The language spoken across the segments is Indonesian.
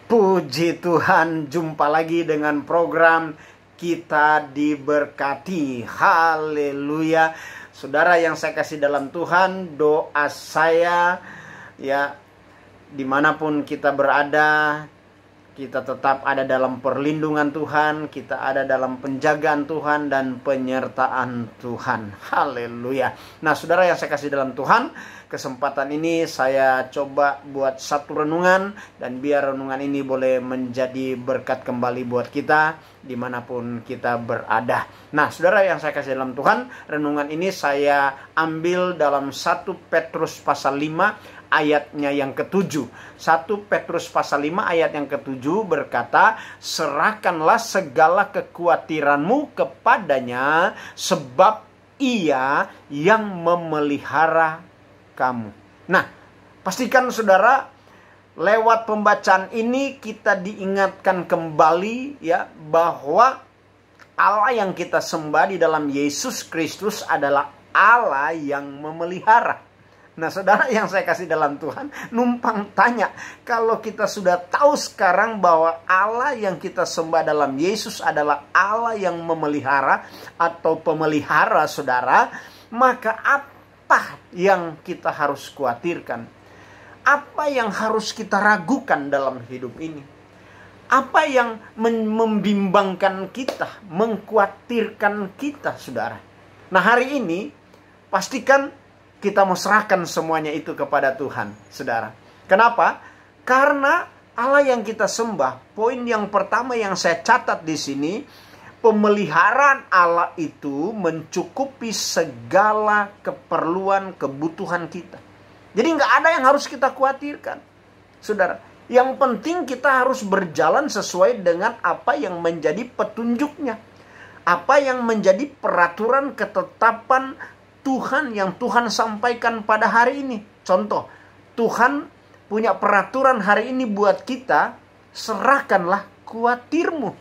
Puji Tuhan, jumpa lagi dengan program Kita Diberkati. Haleluya. Saudara yang saya kasih dalam Tuhan, doa saya ya, dimanapun kita berada, kita tetap ada dalam perlindungan Tuhan, kita ada dalam penjagaan Tuhan dan penyertaan Tuhan. Haleluya. Nah, saudara yang saya kasih dalam Tuhan, kesempatan ini saya coba buat satu renungan, dan biar renungan ini boleh menjadi berkat kembali buat kita dimanapun kita berada. Nah, saudara yang saya kasih dalam Tuhan, renungan ini saya ambil dalam 1 Petrus pasal 5 ayatnya yang ke-7. 1 Petrus pasal 5 ayat yang ke-7 berkata, serahkanlah segala kekhawatiranmu kepadanya, sebab ia yang memelihara kamu. Nah, pastikan saudara, lewat pembacaan ini kita diingatkan kembali ya, bahwa Allah yang kita sembah di dalam Yesus Kristus adalah Allah yang memelihara. Nah, saudara yang saya kasih dalam Tuhan, numpang tanya, kalau kita sudah tahu sekarang bahwa Allah yang kita sembah dalam Yesus adalah Allah yang memelihara atau pemelihara saudara, maka apa yang kita harus khawatirkan? Apa yang harus kita ragukan dalam hidup ini? Apa yang membimbangkan kita, mengkhawatirkan kita, saudara? Nah, hari ini pastikan kita mau serahkan semuanya itu kepada Tuhan, saudara. Kenapa? Karena Allah yang kita sembah, poin yang pertama yang saya catat di sini, pemeliharaan Allah itu mencukupi segala keperluan, kebutuhan kita. Jadi nggak ada yang harus kita khawatirkan, saudara. Yang penting kita harus berjalan sesuai dengan apa yang menjadi petunjuknya, apa yang menjadi peraturan ketetapan Tuhan yang Tuhan sampaikan pada hari ini. Contoh, Tuhan punya peraturan hari ini buat kita, serahkanlah khawatirmu,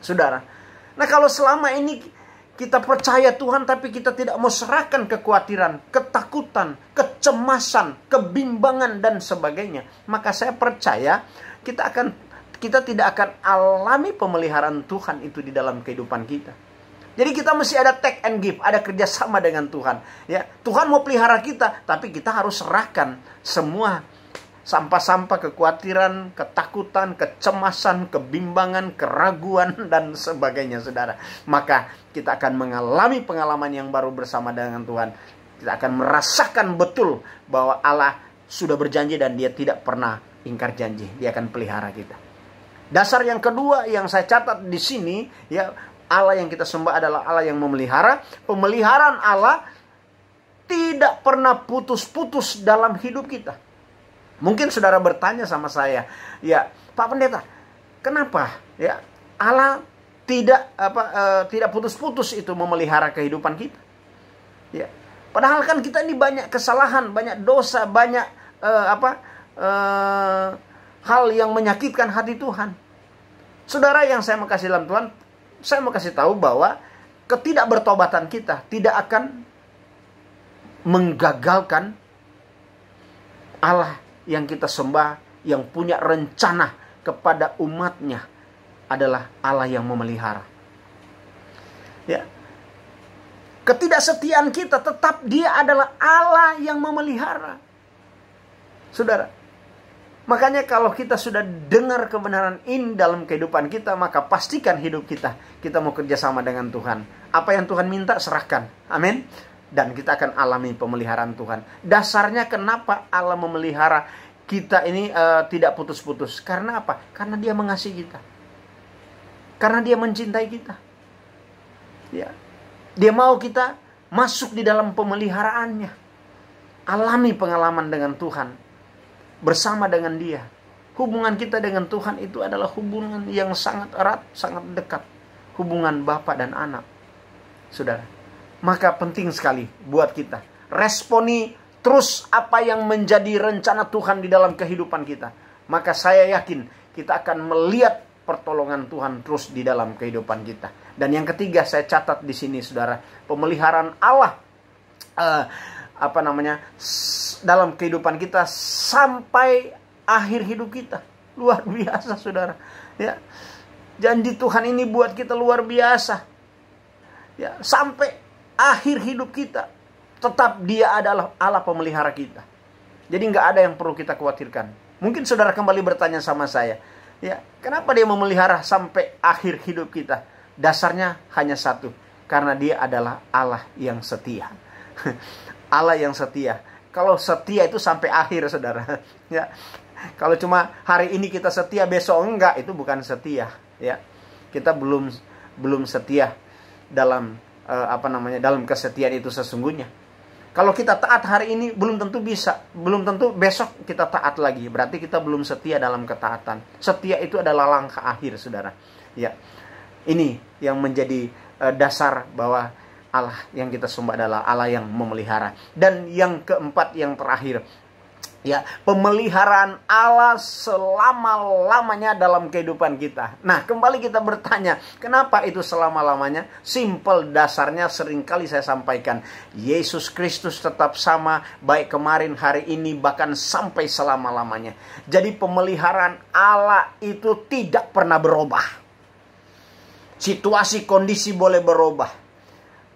saudara. Nah, kalau selama ini kita percaya Tuhan tapi kita tidak mau serahkan kekhawatiran, ketakutan, kecemasan, kebimbangan dan sebagainya, maka saya percaya kita tidak akan alami pemeliharaan Tuhan itu di dalam kehidupan kita. Jadi kita mesti ada take and give, ada kerjasama dengan Tuhan. Ya, Tuhan mau pelihara kita, tapi kita harus serahkan semua sampah-sampah kekhawatiran, ketakutan, kecemasan, kebimbangan, keraguan dan sebagainya, saudara. Maka kita akan mengalami pengalaman yang baru bersama dengan Tuhan. Kita akan merasakan betul bahwa Allah sudah berjanji dan Dia tidak pernah ingkar janji. Dia akan pelihara kita. Dasar yang kedua yang saya catat di sini, ya, Allah yang kita sembah adalah Allah yang memelihara. Pemeliharaan Allah tidak pernah putus-putus dalam hidup kita. Mungkin saudara bertanya sama saya, ya Pak Pendeta, kenapa ya Allah tidak putus-putus itu memelihara kehidupan kita? Ya, padahal kan kita ini banyak kesalahan, banyak dosa, banyak hal yang menyakitkan hati Tuhan. Saudara yang saya kasih dalam Tuhan, saya mau kasih tahu bahwa ketidakbertobatan kita tidak akan menggagalkan Allah yang kita sembah, yang punya rencana kepada umatnya adalah Allah yang memelihara. Ya. Ketidaksetiaan kita tetap Dia adalah Allah yang memelihara. Saudara, makanya kalau kita sudah dengar kebenaran ini dalam kehidupan kita, maka pastikan hidup kita mau kerjasama dengan Tuhan. Apa yang Tuhan minta, serahkan. Amin. Dan kita akan alami pemeliharaan Tuhan. Dasarnya kenapa Allah memelihara kita ini tidak putus-putus? Karena apa? Karena Dia mengasihi kita. Karena Dia mencintai kita. Ya. Dia mau kita masuk di dalam pemeliharaannya. Alami pengalaman dengan Tuhan. Bersama dengan Dia. Hubungan kita dengan Tuhan itu adalah hubungan yang sangat erat, sangat dekat. Hubungan Bapa dan anak. Saudara, maka penting sekali buat kita responi terus apa yang menjadi rencana Tuhan di dalam kehidupan kita. Maka saya yakin kita akan melihat pertolongan Tuhan terus di dalam kehidupan kita. Dan yang ketiga saya catat di sini, saudara, pemeliharaan Allah dalam kehidupan kita sampai akhir hidup kita. Luar biasa, saudara. Ya, janji Tuhan ini buat kita luar biasa. Ya, sampai akhir hidup kita, tetap Dia adalah Allah pemelihara kita. Jadi nggak ada yang perlu kita khawatirkan. Mungkin saudara kembali bertanya sama saya, ya, kenapa Dia memelihara sampai akhir hidup kita? Dasarnya hanya satu, karena Dia adalah Allah yang setia. Allah yang setia. Kalau setia itu sampai akhir, saudara. Ya, kalau cuma hari ini kita setia, besok enggak, itu bukan setia. Ya, kita belum setia dalam dalam kesetiaan itu sesungguhnya. Kalau kita taat hari ini, belum tentu besok kita taat lagi. Berarti kita belum setia dalam ketaatan. Setia itu adalah langkah akhir, saudara. Ya, ini yang menjadi dasar bahwa Allah yang kita sembah adalah Allah yang memelihara. Dan yang keempat, yang terakhir, ya, pemeliharaan Allah selama-lamanya dalam kehidupan kita. Nah, kembali kita bertanya, kenapa itu selama-lamanya? Simple, dasarnya seringkali saya sampaikan. Yesus Kristus tetap sama, baik kemarin, hari ini, bahkan sampai selama-lamanya. Jadi pemeliharaan Allah itu tidak pernah berubah. Situasi, kondisi boleh berubah.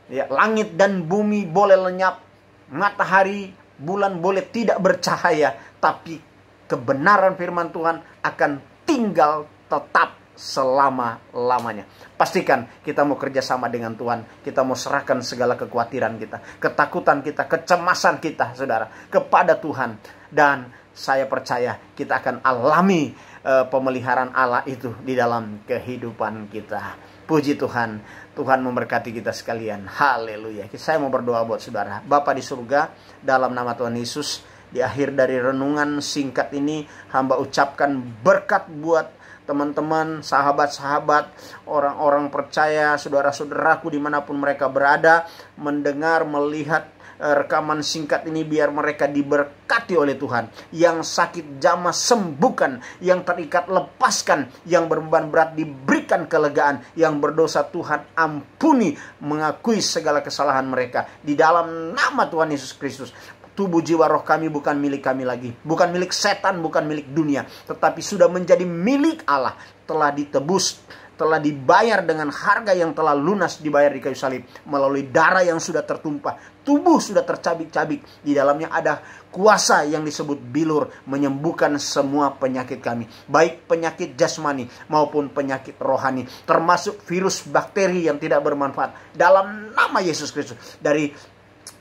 Ya, langit dan bumi boleh lenyap, matahari, bulan boleh tidak bercahaya, tapi kebenaran firman Tuhan akan tinggal tetap selama-lamanya. Pastikan kita mau kerjasama dengan Tuhan. Kita mau serahkan segala kekhawatiran kita, ketakutan kita, kecemasan kita, saudara, kepada Tuhan. Dan saya percaya kita akan alami pemeliharaan Allah itu di dalam kehidupan kita. Puji Tuhan. Tuhan memberkati kita sekalian. Haleluya. Saya mau berdoa buat saudara. Bapa di surga, dalam nama Tuhan Yesus, di akhir dari renungan singkat ini, hamba ucapkan berkat buat teman-teman, sahabat-sahabat, orang-orang percaya, saudara-saudaraku dimanapun mereka berada, mendengar, melihat rekaman singkat ini, biar mereka diberkati oleh Tuhan. Yang sakit jamah sembuhkan, yang terikat lepaskan, yang berbeban berat diberikan kelegaan, yang berdosa Tuhan ampuni, mengakui segala kesalahan mereka di dalam nama Tuhan Yesus Kristus. Tubuh jiwa roh kami bukan milik kami lagi, bukan milik setan, bukan milik dunia, tetapi sudah menjadi milik Allah, telah ditebus, telah dibayar dengan harga yang telah lunas dibayar di kayu salib, melalui darah yang sudah tertumpah, tubuh sudah tercabik-cabik, di dalamnya ada kuasa yang disebut bilur, menyembuhkan semua penyakit kami, baik penyakit jasmani maupun penyakit rohani, termasuk virus bakteri yang tidak bermanfaat. Dalam nama Yesus Kristus,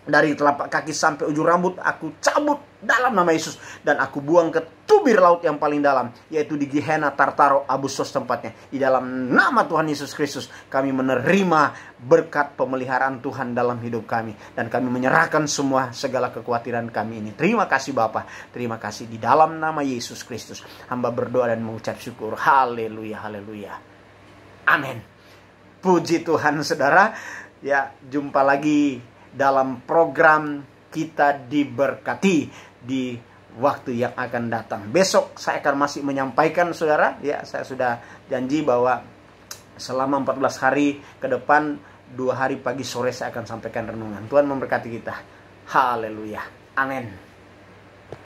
dari telapak kaki sampai ujung rambut aku cabut dalam nama Yesus, dan aku buang ke tubir laut yang paling dalam, yaitu di Gehenna Tartaro Abusos tempatnya. Di dalam nama Tuhan Yesus Kristus kami menerima berkat pemeliharaan Tuhan dalam hidup kami, dan kami menyerahkan semua segala kekhawatiran kami ini. Terima kasih Bapa, terima kasih. Di dalam nama Yesus Kristus hamba berdoa dan mengucap syukur. Haleluya, haleluya, amin. Puji Tuhan, saudara. Ya, jumpa lagi dalam program Kita Diberkati di waktu yang akan datang. Besok saya akan masih menyampaikan, saudara. Ya, saya sudah janji bahwa selama 14 hari ke depan, 2 hari pagi sore saya akan sampaikan renungan. Tuhan memberkati kita. Haleluya. Amin.